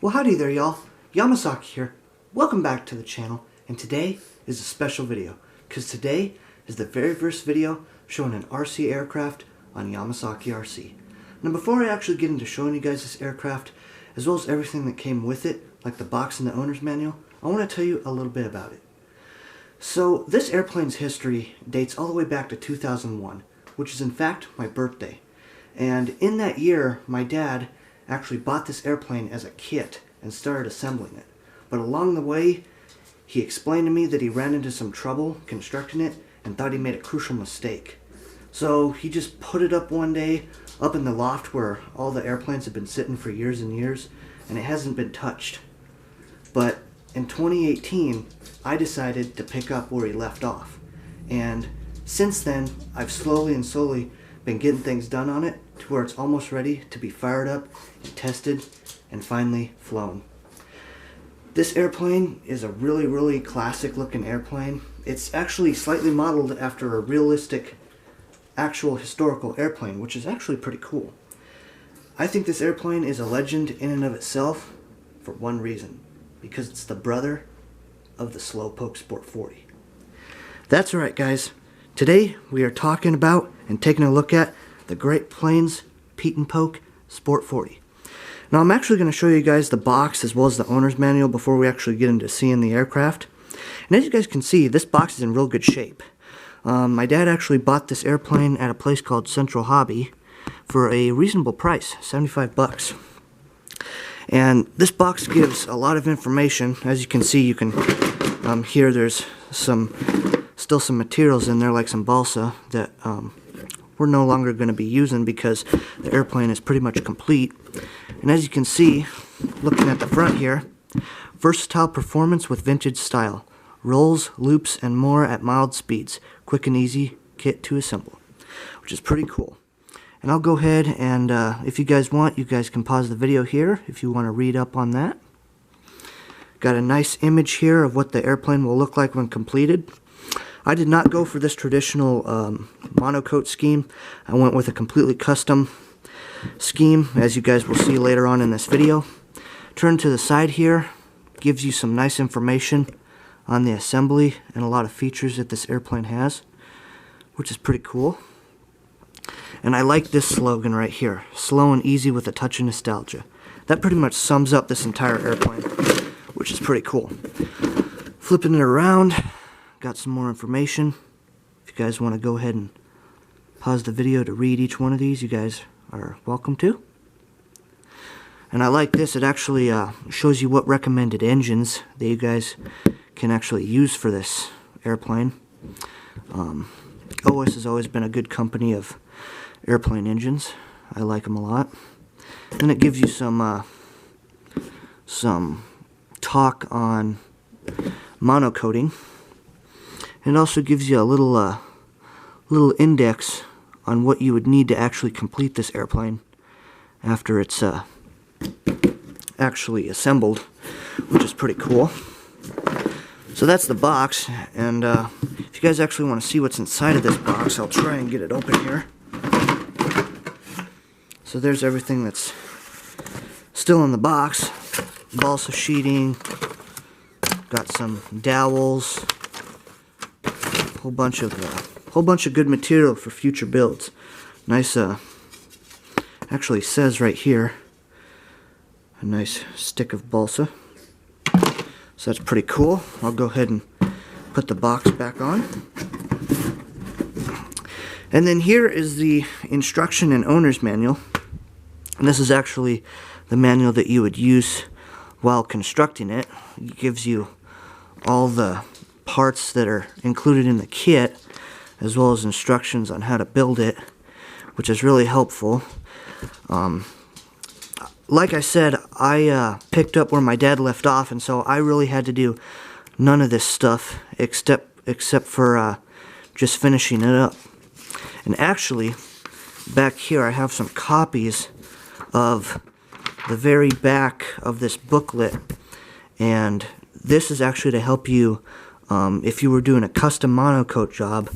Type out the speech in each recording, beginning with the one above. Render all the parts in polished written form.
Well, howdy there, y'all. Yamahsaki here. Welcome back to the channel, and today is a special video, because today is the very first video showing an RC aircraft on Yamahsaki RC. Now, before I actually get into showing you guys this aircraft, as well as everything that came with it, like the box and the owner's manual, I want to tell you a little bit about it. So, this airplane's history dates all the way back to 2001, which is in fact my birthday. And in that year, my dad actually bought this airplane as a kit and started assembling it. But along the way, he explained to me that he ran into some trouble constructing it and thought he made a crucial mistake. So he just put it up one day, up in the loft where all the airplanes have been sitting for years and years, and it hasn't been touched. But in 2018, I decided to pick up where he left off. And since then, I've slowly been getting things done on it to where it's almost ready to be fired up and tested and finally flown. This airplane is a really classic looking airplane. It's actually slightly modeled after a realistic actual historical airplane, which is actually pretty cool. I think this airplane is a legend in and of itself for one reason, because it's the brother of the Slowpoke Sport 40. That's right, guys. Today we are talking about and taking a look at the Great Plains Pete and Poke Sport 40. Now, I'm actually going to show you guys the box as well as the owner's manual before we actually get into seeing the aircraft. And as you guys can see, this box is in real good shape. My dad actually bought this airplane at a place called Central Hobby for a reasonable price, 75 bucks. And this box gives a lot of information. As you can see, you can here there's still some materials in there, like some balsa that we're no longer going to be using because the airplane is pretty much complete. And as you can see, looking at the front here, versatile performance with vintage style, rolls, loops, and more at mild speeds, quick and easy kit to assemble, which is pretty cool. And I'll go ahead and if you guys want, you guys can pause the video here if you want to read up on that. Got a nice image here of what the airplane will look like when completed. I did not go for this traditional monocoat scheme. I went with a completely custom scheme, as you guys will see later on in this video. Turn to the side here, gives you some nice information on the assembly and a lot of features that this airplane has, which is pretty cool. And I like this slogan right here, slow and easy with a touch of nostalgia. That pretty much sums up this entire airplane, which is pretty cool. Flipping it around, got some more information. If you guys want to go ahead and pause the video to read each one of these, you guys are welcome to. And I like this, it actually shows you what recommended engines that you guys can actually use for this airplane. OS has always been a good company of airplane engines. I like them a lot. And it gives you some talk on monocoating. It also gives you a little index on what you would need to actually complete this airplane after it's actually assembled, which is pretty cool. So that's the box, and if you guys actually want to see what's inside of this box, I'll try and get it open here. So there's everything that's still in the box. Balsa sheeting, got some dowels, whole bunch of good material for future builds. Nice, actually says right here, a nice stick of balsa. So that's pretty cool. I'll go ahead and put the box back on. And then here is the instruction and owner's manual. And this is actually the manual that you would use while constructing it. It gives you all the parts that are included in the kit, as well as instructions on how to build it, which is really helpful. Like I said, I picked up where my dad left off, and so I really had to do none of this stuff except for just finishing it up. And actually, back here I have some copies of the very back of this booklet, and this is actually to help you if you were doing a custom monocoat job.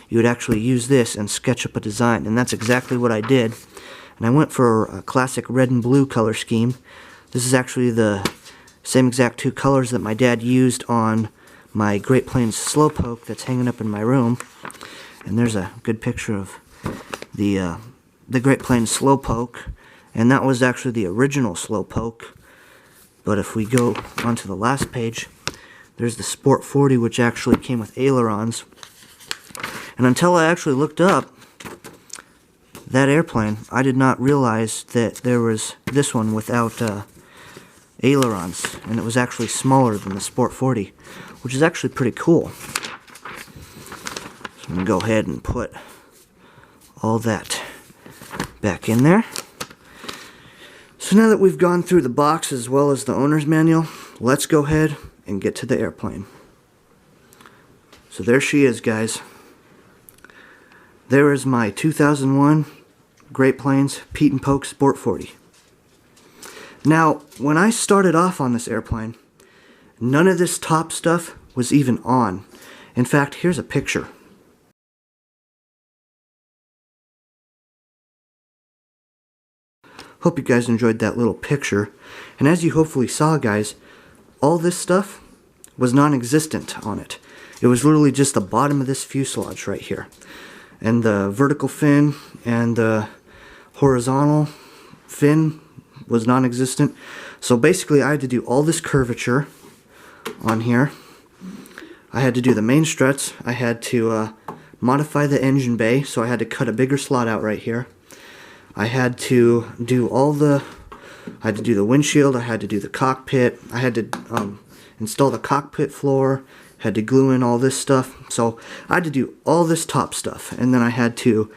You would actually use this and sketch up a design, and that's exactly what I did. And I went for a classic red and blue color scheme, This is actually the same exact two colors that my dad used on my Great Plains Slowpoke that's hanging up in my room. And there's a good picture of the Great Plains Slowpoke, and that was actually the original Slowpoke. But if we go onto the last page, there's the Sport 40, which actually came with ailerons. And until I actually looked up that airplane, I did not realize that there was this one without ailerons, and it was actually smaller than the Sport 40, which is actually pretty cool. So I'm going to go ahead and put all that back in there. So now that we've gone through the box as well as the owner's manual, let's go ahead and get to the airplane. So there she is, guys. There is my 2001 Great Plains Pete and Poke Sport 40. Now, when I started off on this airplane, none of this top stuff was even on. In fact, here's a picture. Hope you guys enjoyed that little picture. And as you hopefully saw, guys, all this stuff was non-existent on it. It was literally just the bottom of this fuselage right here. And the vertical fin and the horizontal fin was non-existent. So basically I had to do all this curvature on here. I had to do the main struts. I had to modify the engine bay, so I had to cut a bigger slot out right here. I had to do the windshield, I had to do the cockpit, I had to install the cockpit floor, had to glue in all this stuff. So I had to do all this top stuff, and then I had to,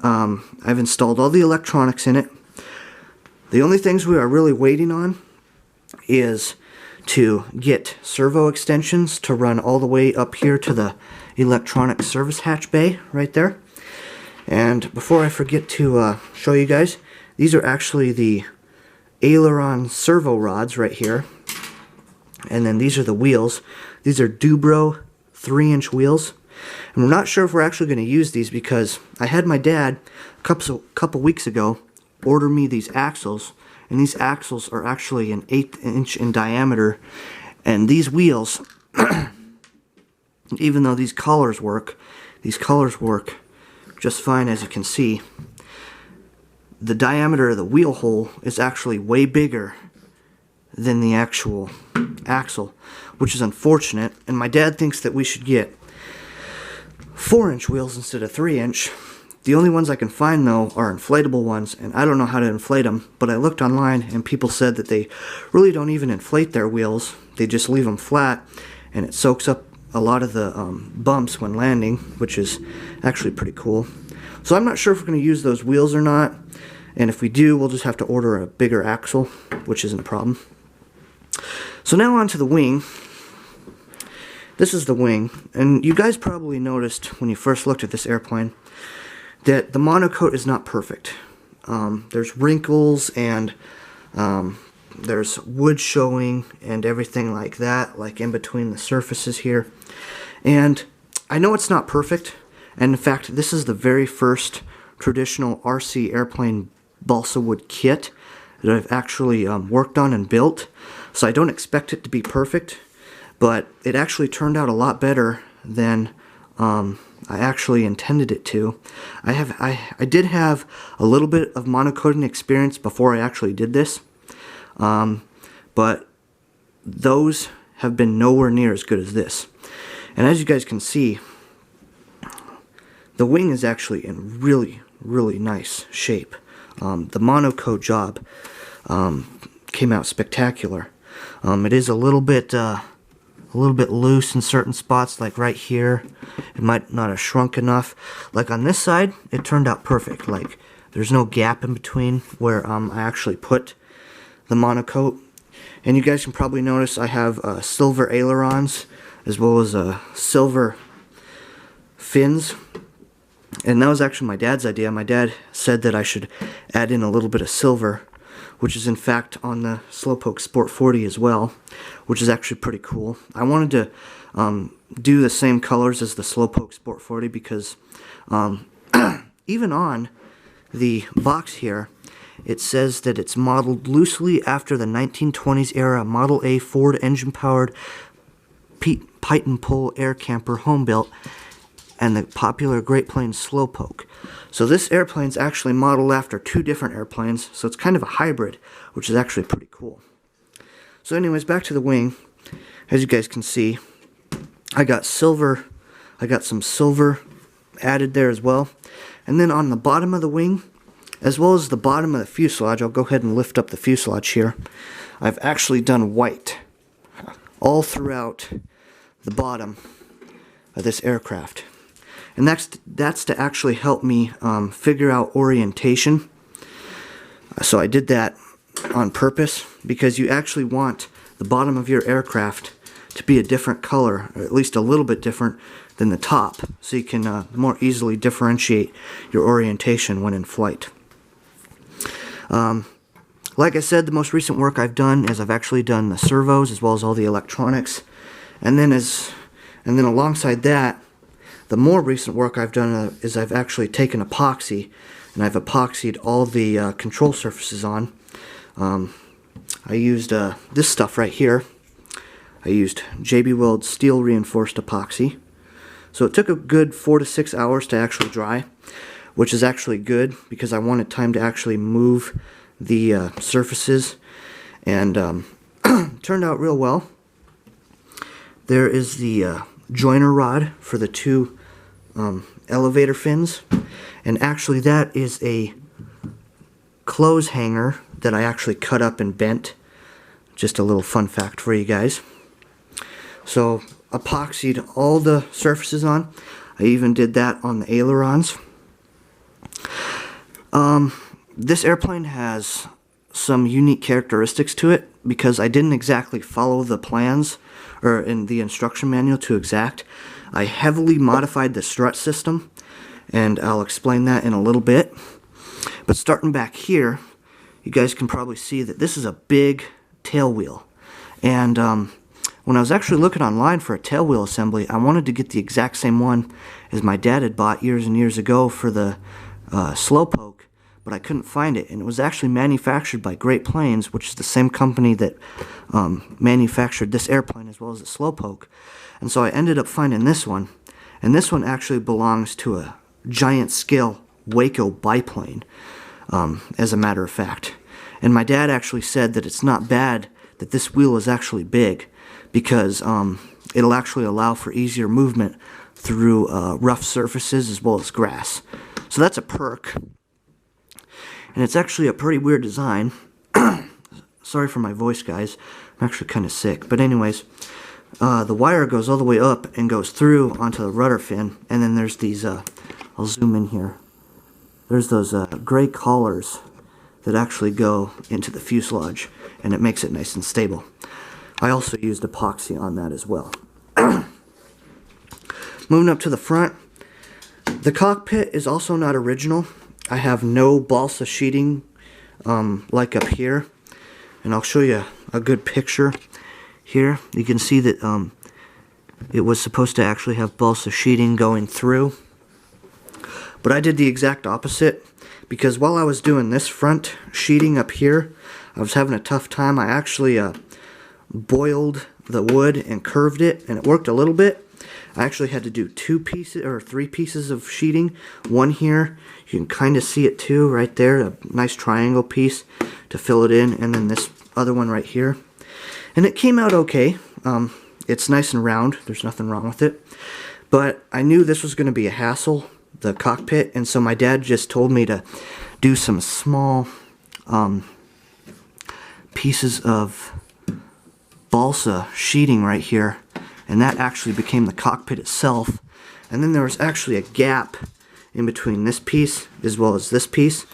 I've installed all the electronics in it. The only things we are really waiting on is to get servo extensions to run all the way up here to the electronic service hatch bay right there. And before I forget to show you guys, these are actually the aileron servo rods right here. And then these are the wheels. These are Dubro 3-inch wheels. And we're not sure if we're actually going to use these because I had my dad a couple weeks ago order me these axles. And these axles are actually an 1/8 inch in diameter. And these wheels, even though these collars work just fine, as you can see. The diameter of the wheel hole is actually way bigger than the actual axle, which is unfortunate. And my dad thinks that we should get 4-inch wheels instead of 3-inch. The only ones I can find, though, are inflatable ones, and I don't know how to inflate them. But I looked online, and people said that they really don't even inflate their wheels. They just leave them flat, and it soaks up a lot of the bumps when landing, which is actually pretty cool. So I'm not sure if we're going to use those wheels or not, and if we do, we'll just have to order a bigger axle, which isn't a problem. So now on to the wing. This is the wing, and you guys probably noticed when you first looked at this airplane that the monocoat is not perfect. There's wrinkles and there's wood showing and everything like that, like in between the surfaces here. And I know it's not perfect, and in fact this is the very first traditional RC airplane balsa wood kit that I've actually worked on and built, so I don't expect it to be perfect, but it actually turned out a lot better than I actually intended it to. I did have a little bit of monocoating experience before I actually did this, but those have been nowhere near as good as this. And as you guys can see, the wing is actually in really, really nice shape. The monocoat job came out spectacular. It is a little bit loose in certain spots, like right here. It might not have shrunk enough. Like on this side, it turned out perfect. Like there's no gap in between where I actually put the monocoat. And you guys can probably notice I have silver ailerons as well as silver fins. And that was actually my dad's idea. My dad said that I should add in a little bit of silver, which is in fact on the Slowpoke Sport 40 as well, which is actually pretty cool. I wanted to do the same colors as the Slowpoke Sport 40 because even on the box here, it says that it's modeled loosely after the 1920s era Model A Ford engine-powered Pite and Pull air camper home built and the popular Great Plains Slowpoke. So this airplane's actually modeled after two different airplanes, so it's kind of a hybrid, which is actually pretty cool. So anyways, back to the wing. As you guys can see, I got some silver added there as well. And then on the bottom of the wing, as well as the bottom of the fuselage, I'll go ahead and lift up the fuselage here. I've actually done white all throughout the bottom of this aircraft. And that's to actually help me figure out orientation. So I did that on purpose, because you actually want the bottom of your aircraft to be a different color, or at least a little bit different than the top, so you can more easily differentiate your orientation when in flight. Like I said, the most recent work I've done is I've actually done the servos as well as all the electronics, and then alongside that, the more recent work I've done is I've actually taken epoxy and I've epoxied all the control surfaces on. I used this stuff right here. I used JB Weld steel reinforced epoxy. So it took a good 4 to 6 hours to actually dry, which is actually good because I wanted time to actually move the surfaces, and turned out real well. There is the joiner rod for the two elevator fins, and actually that is a clothes hanger that I actually cut up and bent. Just a little fun fact for you guys. So epoxied all the surfaces on. I even did that on the ailerons. This airplane has some unique characteristics to it because I didn't exactly follow the plans or in the instruction manual to exact. I heavily modified the strut system, and I'll explain that in a little bit. But starting back here, you guys can probably see that this is a big tail wheel. And when I was actually looking online for a tail wheel assembly, I wanted to get the exact same one as my dad had bought years and years ago for the Slowpoke, but I couldn't find it. And it was actually manufactured by Great Plains, which is the same company that manufactured this airplane as well as the Slowpoke. And so I ended up finding this one. And this one actually belongs to a giant scale Waco biplane, as a matter of fact. And my dad actually said that it's not bad that this wheel is actually big, because it'll actually allow for easier movement through rough surfaces as well as grass. So that's a perk. And it's actually a pretty weird design. Sorry for my voice, guys. I'm actually kind of sick. But anyways, the wire goes all the way up and goes through onto the rudder fin. And then there's these, I'll zoom in here. There's those gray collars that actually go into the fuselage, and it makes it nice and stable. I also used epoxy on that as well. Moving up to the front, the cockpit is also not original. I have no balsa sheeting like up here, and I'll show you a good picture here. You can see that it was supposed to actually have balsa sheeting going through, but I did the exact opposite, because while I was doing this front sheeting up here, I was having a tough time. I actually boiled the wood and curved it, and it worked a little bit. I actually had to do 2 pieces or 3 pieces of sheeting. One here, you can kind of see it too, right there, a nice triangle piece to fill it in, and then this other one right here. And it came out okay. It's nice and round, there's nothing wrong with it. But I knew this was going to be a hassle, the cockpit, and so my dad just told me to do some small pieces of balsa sheeting right here, and that actually became the cockpit itself. And then there was actually a gap in between this piece as well as this piece,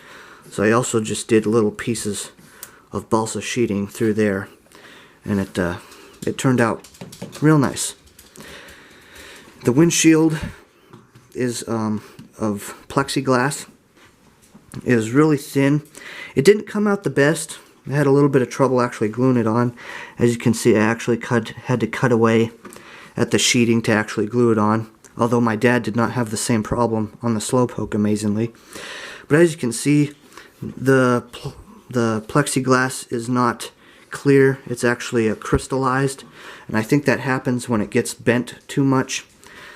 so I also just did little pieces of balsa sheeting through there, and it turned out real nice. The windshield is of plexiglass. It was really thin. It didn't come out the best. I had a little bit of trouble actually gluing it on. As you can see, I actually had to cut away at the sheeting to actually glue it on, although my dad did not have the same problem on the Slowpoke, amazingly. But as you can see, the the plexiglass is not clear, it's actually crystallized, and I think that happens when it gets bent too much.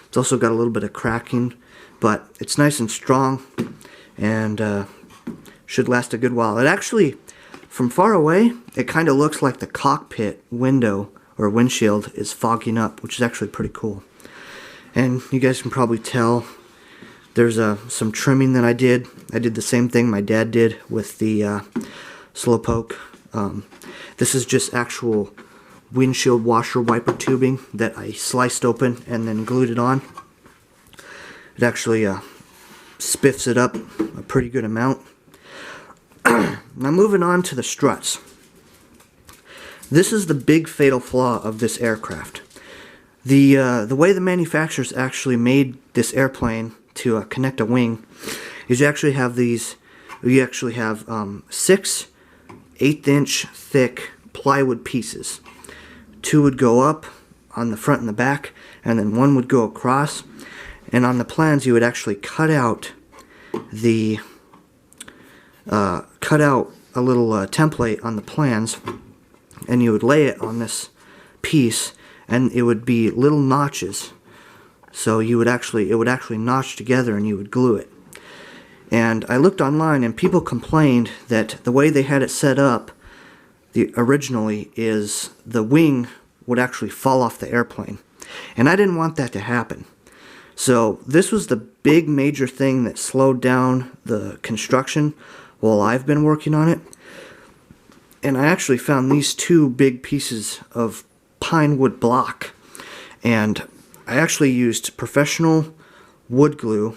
It's also got a little bit of cracking, but it's nice and strong and should last a good while. It actually, from far away, it kind of looks like the cockpit window or windshield is fogging up, which is actually pretty cool. And you guys can probably tell there's some trimming that I did. I did the same thing my dad did with the Slowpoke. This is just actual windshield washer wiper tubing that I sliced open and then glued it on. It actually spiffs it up a pretty good amount. Now moving on to the struts. This is the big fatal flaw of this aircraft. The way the manufacturers actually made this airplane to connect a wing is you actually have these. You actually have 6 1/8-inch thick plywood pieces. 2 would go up on the front and the back, and then 1 would go across. And on the plans, you would actually cut out the a little template on the plans, and you would lay it on this piece, and it would be little notches. So it would actually notch together, and you would glue it. And I looked online, and people complained that the way they had it set up originally is the wing would actually fall off the airplane. And I didn't want that to happen. So this was the big major thing that slowed down the construction while I've been working on it. And I actually found these 2 big pieces of pine wood block. And I actually used professional wood glue,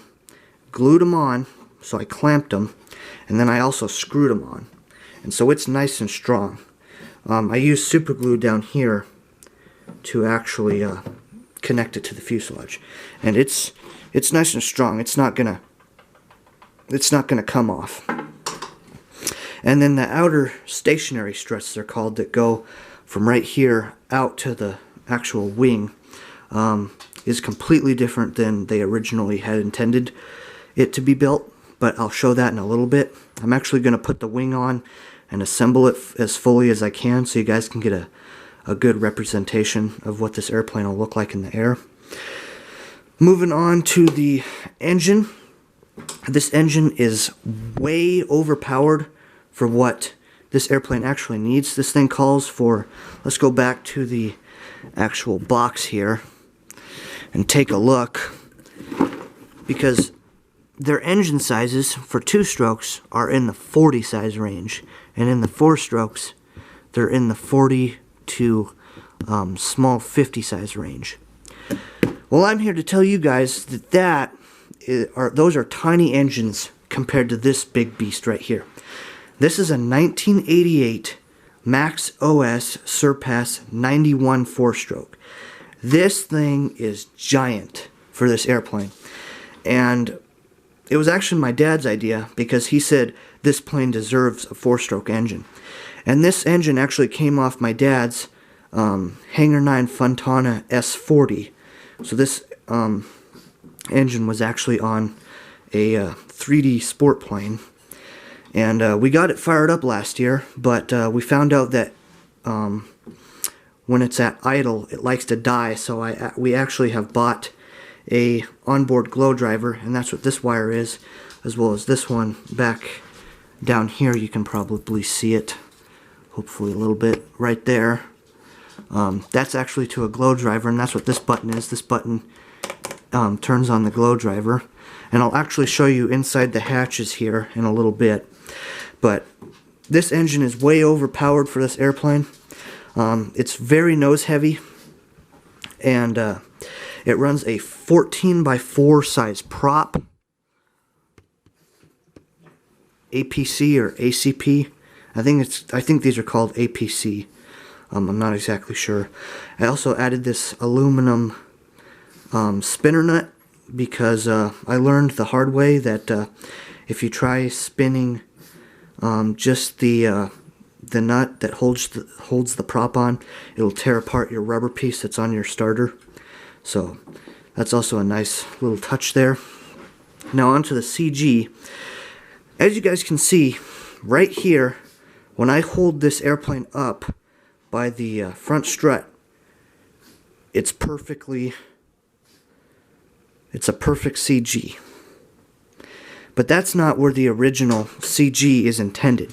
glued them on, so I clamped them, and then I also screwed them on. And so it's nice and strong. I used super glue down here to actually connect it to the fuselage, and it's nice and strong. It's not gonna come off. And then the outer stationary struts, they're called, that go from right here out to the actual wing, is completely different than they originally had intended it to be built, but I'll show that in a little bit. I'm actually going to put the wing on and assemble it as fully as I can so you guys can get a good representation of what this airplane will look like in the air. Moving on to the engine. This engine is way overpowered for what this airplane actually needs. This thing calls for, let's go back to the actual box here and take a look, because their engine sizes for 2 strokes are in the 40 size range, and in the 4 strokes they're in the 40 to small 50 size range. Well, I'm here to tell you guys that those are tiny engines compared to this big beast right here. This is a 1988 Max OS Surpass 91 4-stroke. This thing is giant for this airplane, and it was actually my dad's idea because he said this plane deserves a 4-stroke engine. And this engine actually came off my dad's Hangar 9 Fontana S40. So this engine was actually on a 3D sport plane. And we got it fired up last year, but we found out that when it's at idle, it likes to die. So we actually have bought a onboard glow driver, and that's what this wire is, as well as this one back down here. You can probably see it, hopefully a little bit, right there. That's actually to a glow driver, and that's what this button is. This button turns on the glow driver, and I'll actually show you inside the hatches here in a little bit. But this engine is way overpowered for this airplane. It's very nose heavy, and it runs a 14x4 size prop, APC or ACP. I think these are called APC. I'm not exactly sure. I also added this aluminum spinner nut because I learned the hard way that if you try spinning just the nut that holds the prop on, it'll tear apart your rubber piece that's on your starter. So that's also a nice little touch there. Now onto the CG. As you guys can see, right here, when I hold this airplane up by the front strut, it's a perfect CG. But that's not where the original CG is intended.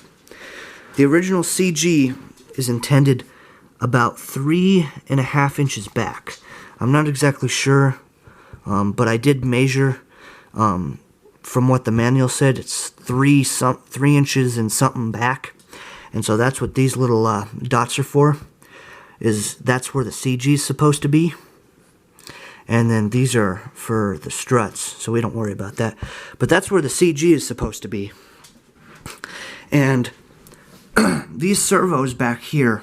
The original CG is intended about 3.5 inches back. I'm not exactly sure, but I did measure. From what the manual said, it's 3 inches and something back, and so that's what these little dots are for. That's where the CG is supposed to be, and then these are for the struts, so we don't worry about that. But that's where the CG is supposed to be, and these servos back here,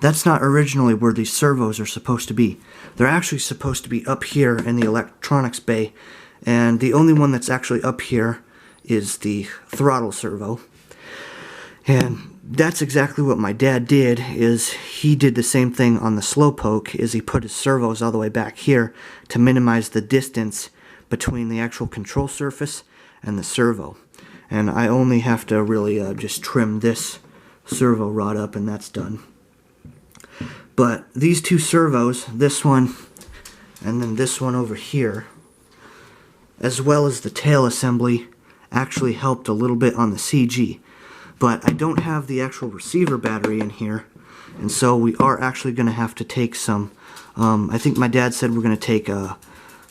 that's not originally where these servos are supposed to be. They're actually supposed to be up here in the electronics bay. And the only one that's actually up here is the throttle servo. And that's exactly what my dad did, is he did the same thing on the slowpoke, is he put his servos all the way back here to minimize the distance between the actual control surface and the servo. And I only have to really just trim this servo rod up and that's done. But these two servos, this one and then this one over here, as well as the tail assembly, actually helped a little bit on the CG. But I don't have the actual receiver battery in here, and so we are actually going to have to take some, I think my dad said we're going to take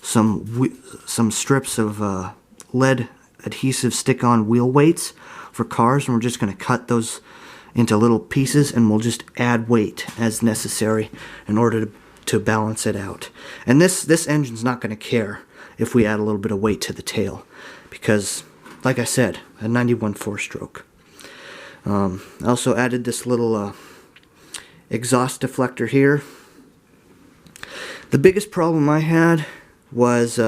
some strips of lead adhesive stick-on wheel weights for cars, and we're just going to cut those into little pieces, and we'll just add weight as necessary in order to balance it out. And this engine's not going to care if we add a little bit of weight to the tail, because, like I said, a 91 4-stroke. I also added this little exhaust deflector here. The biggest problem I had was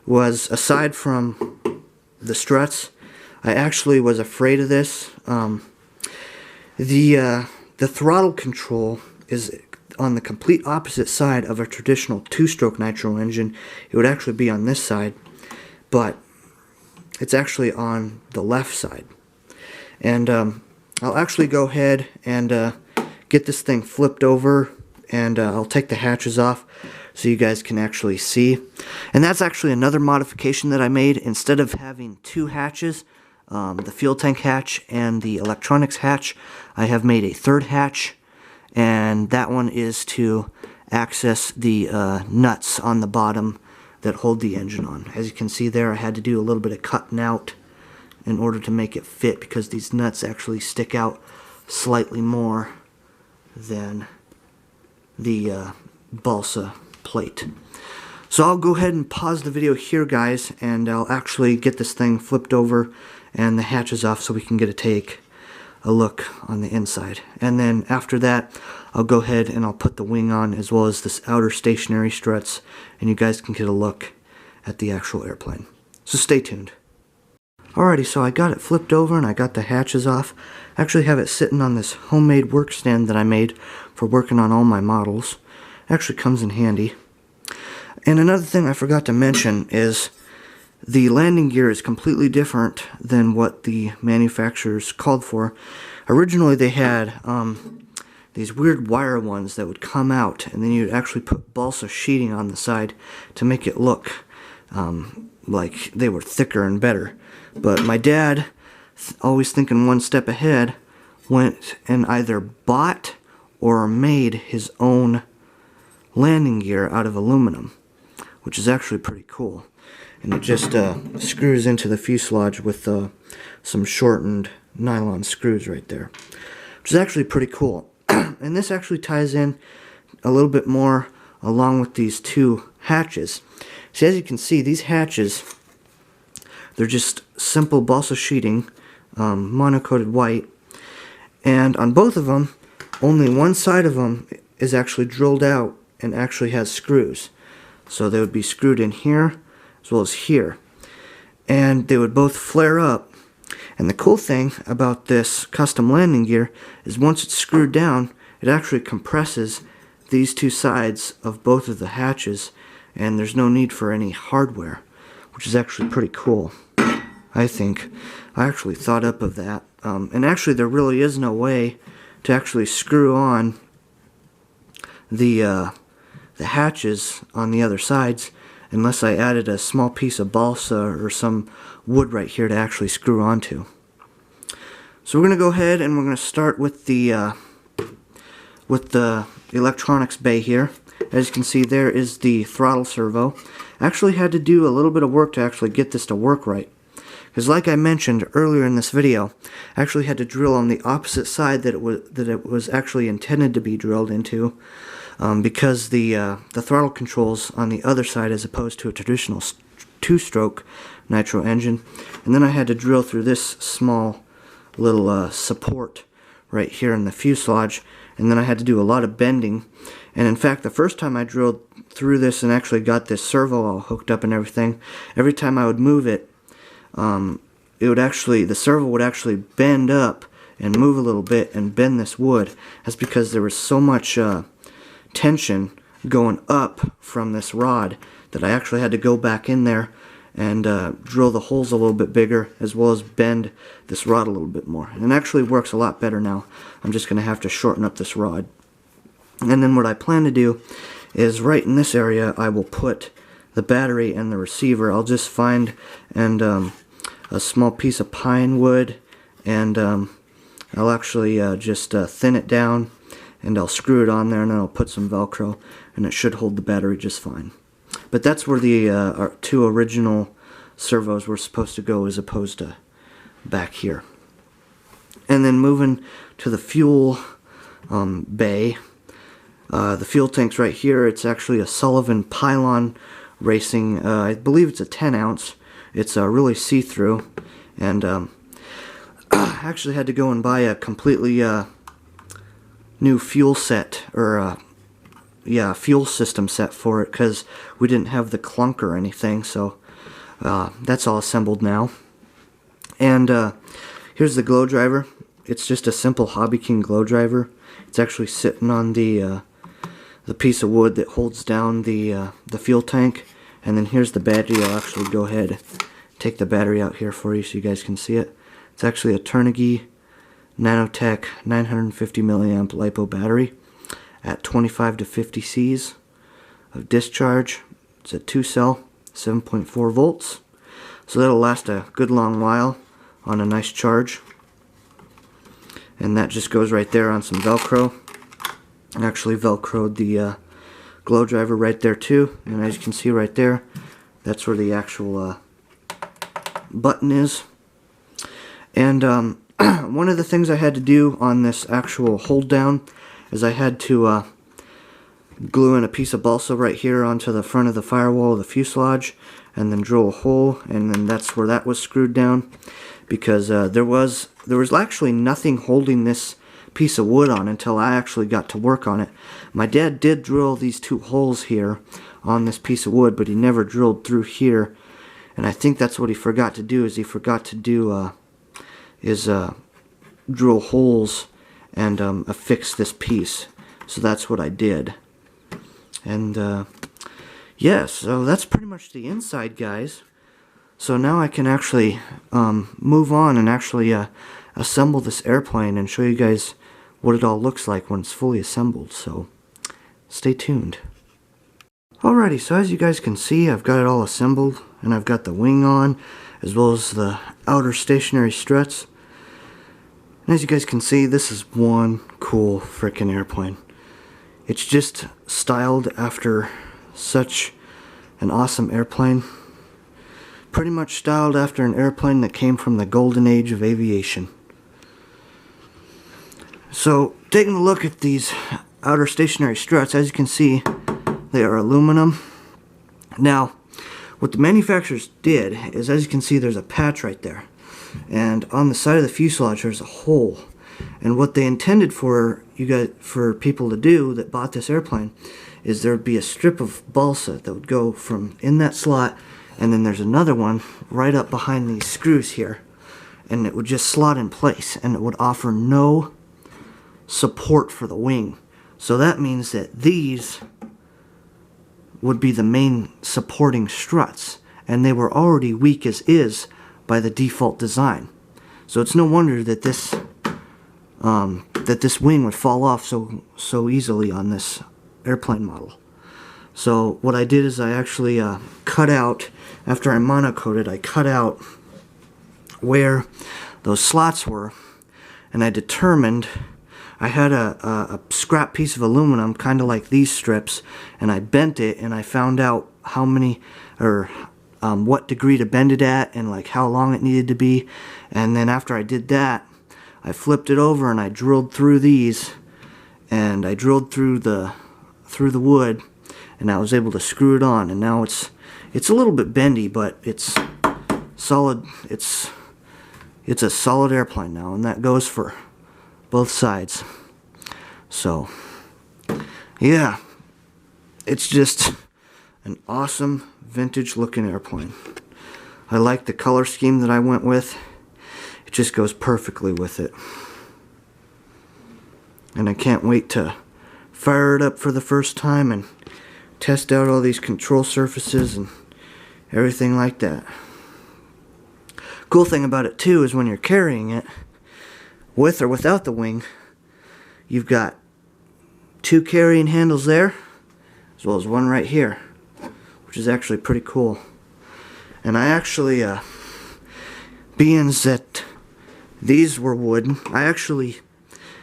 aside from the struts, I actually was afraid of this. The throttle control is on the complete opposite side of a traditional 2-stroke nitro engine. It would actually be on this side, but it's actually on the left side. And I'll actually go ahead and get this thing flipped over, and I'll take the hatches off so you guys can actually see. And that's actually another modification that I made. Instead of having 2 hatches, the fuel tank hatch and the electronics hatch, I have made a 3rd hatch, and that one is to access the nuts on the bottom that hold the engine on. As you can see there, I had to do a little bit of cutting out in order to make it fit, because these nuts actually stick out slightly more than the balsa plate. So I'll go ahead and pause the video here, guys, and I'll actually get this thing flipped over and the hatches off so we can take a look on the inside. And then after that, I'll go ahead and I'll put the wing on, as well as this outer stationary struts, and you guys can get a look at the actual airplane. So stay tuned. Alrighty, so I got it flipped over and I got the hatches off. I actually have it sitting on this homemade work stand that I made for working on all my models. It actually comes in handy. And another thing I forgot to mention is the landing gear is completely different than what the manufacturers called for. Originally they had these weird wire ones that would come out, and then you'd actually put balsa sheeting on the side to make it look like they were thicker and better. But my dad, always thinking one step ahead, went and either bought or made his own landing gear out of aluminum, which is actually pretty cool. And it just screws into the fuselage with some shortened nylon screws right there, which is actually pretty cool. And this actually ties in a little bit more along with these 2 hatches. See, as you can see, these hatches, they're just simple balsa sheeting, monocoated white, and on both of them, only one side of them is actually drilled out and actually has screws. So they would be screwed in here as well as here, and they would both flare up. And the cool thing about this custom landing gear is once it's screwed down, it actually compresses these 2 sides of both of the hatches, and there's no need for any hardware, which is actually pretty cool. I think. I actually thought up of that. And actually there really is no way to actually screw on the hatches on the other sides unless I added a small piece of balsa or some wood right here to actually screw onto. So we're going to go ahead and we're going to start with the electronics bay here. As you can see, there is the throttle servo. I actually had to do a little bit of work to actually get this to work right. Because like I mentioned earlier in this video, I actually had to drill on the opposite side that it was actually intended to be drilled into, because the throttle controls on the other side as opposed to a traditional two-stroke nitro engine. And then I had to drill through this small little support right here in the fuselage, and then I had to do a lot of bending. And in fact, the first time I drilled through this and actually got this servo all hooked up and everything, every time I would move it, the servo would actually bend up and move a little bit and bend this wood. That's because there was so much tension going up from this rod that I actually had to go back in there and drill the holes a little bit bigger, as well as bend this rod a little bit more. And it actually works a lot better now. I'm just going to have to shorten up this rod. And then what I plan to do is right in this area I will put the battery and the receiver. I'll just find a small piece of pine wood, and I'll actually just thin it down, and I'll screw it on there, and then I'll put some Velcro, and it should hold the battery just fine. But that's where the our two original servos were supposed to go, as opposed to back here. And then moving to the fuel bay, the fuel tank's right here. It's actually a Sullivan Pylon Racing. I believe it's a 10 ounce. It's really see-through, and I actually had to go and buy a completely new fuel set, or fuel system set for it, because we didn't have the clunk or anything. So that's all assembled now. And here's the glow driver. It's just a simple Hobby King glow driver. It's actually sitting on the piece of wood that holds down the fuel tank. And then here's the battery. I'll actually go ahead and take the battery out here for you so you guys can see it. It's actually a Turnage Nanotech 950 milliamp LiPo battery at 25 to 50 Cs of discharge. It's a 2-cell, 7.4 volts. So that'll last a good long while on a nice charge. And that just goes right there on some Velcro. I actually Velcroed the glow driver right there too, and as you can see right there, that's where the actual button is. And one of the things I had to do on this actual hold down is I had to glue in a piece of balsa right here onto the front of the firewall of the fuselage, and then drill a hole, and then that's where that was screwed down, because there was actually nothing holding this piece of wood on until I actually got to work on it. My dad did drill these two holes here on this piece of wood, but he never drilled through here, and I think that's what he forgot to do. Is he forgot to do drill holes and affix this piece. So that's what I did. And yeah, so that's pretty much the inside, guys. So now I can actually move on and actually assemble this airplane and show you guys what it all looks like when it's fully assembled. So stay tuned. Alrighty, so as you guys can see, I've got it all assembled, and I've got the wing on, as well as the outer stationary struts. And as you guys can see, this is one cool frickin' airplane. It's just styled after such an awesome airplane. Pretty much styled after an airplane that came from the golden age of aviation. So, taking a look at these outer stationary struts, as you can see, they are aluminum. Now, what the manufacturers did is, as you can see, there's a patch right there. And on the side of the fuselage, there's a hole. And what they intended for people to do that bought this airplane is there would be a strip of balsa that would go from in that slot, and then there's another one right up behind these screws here, and it would just slot in place, and it would offer no support for the wing. So that means that these would be the main supporting struts, and they were already weak as is by the default design. So it's no wonder that this wing would fall off so easily on this airplane model. So what I did is I actually cut out, after I monocoated, I cut out where those slots were, and I determined I had a scrap piece of aluminum, kind of like these strips, and I bent it, and I found out how many, or what degree to bend it at, and like how long it needed to be. And then after I did that, I flipped it over and I drilled through these, and I drilled through the wood, and I was able to screw it on. And now it's a little bit bendy, but it's solid. It's a solid airplane now, and that goes for both sides. So yeah, it's just an awesome vintage looking airplane. I like the color scheme that I went with. It just goes perfectly with it, and I can't wait to fire it up for the first time and test out all these control surfaces and everything like that. Cool thing about it too is when you're carrying it, with or without the wing, you've got 2 carrying handles there, as well as one right here, which is actually pretty cool. And I actually, being that these were wood,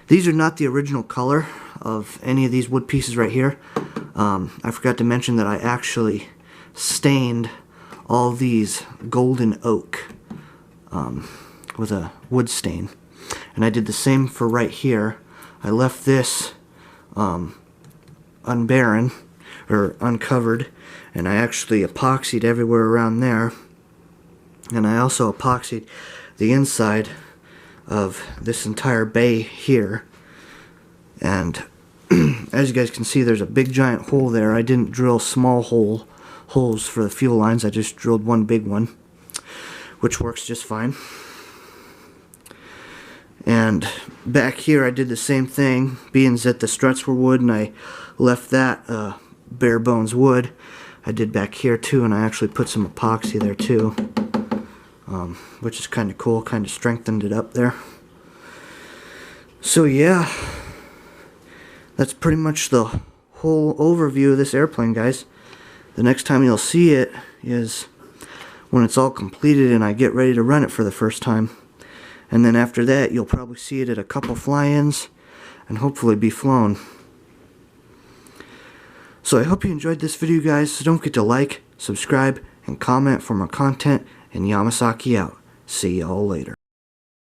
these are not the original color of any of these wood pieces right here. I forgot to mention that I actually stained all these golden oak with a wood stain. And I did the same for right here. I left this unbarren, or uncovered, and I actually epoxied everywhere around there. And I also epoxied the inside of this entire bay here. And as you guys can see, there's a big giant hole there. I didn't drill small holes for the fuel lines. I just drilled one big one, which works just fine. And back here I did the same thing, being that the struts were wood and I left that bare bones wood. I did back here too, and I actually put some epoxy there too, which is kind of cool, kind of strengthened it up there. So yeah, that's pretty much the whole overview of this airplane, guys. The next time you'll see it is when it's all completed and I get ready to run it for the first time. And then after that, you'll probably see it at a couple fly-ins and hopefully be flown. So I hope you enjoyed this video, guys. So don't forget to like, subscribe, and comment for more content. And Yamahsaki out. See y'all later.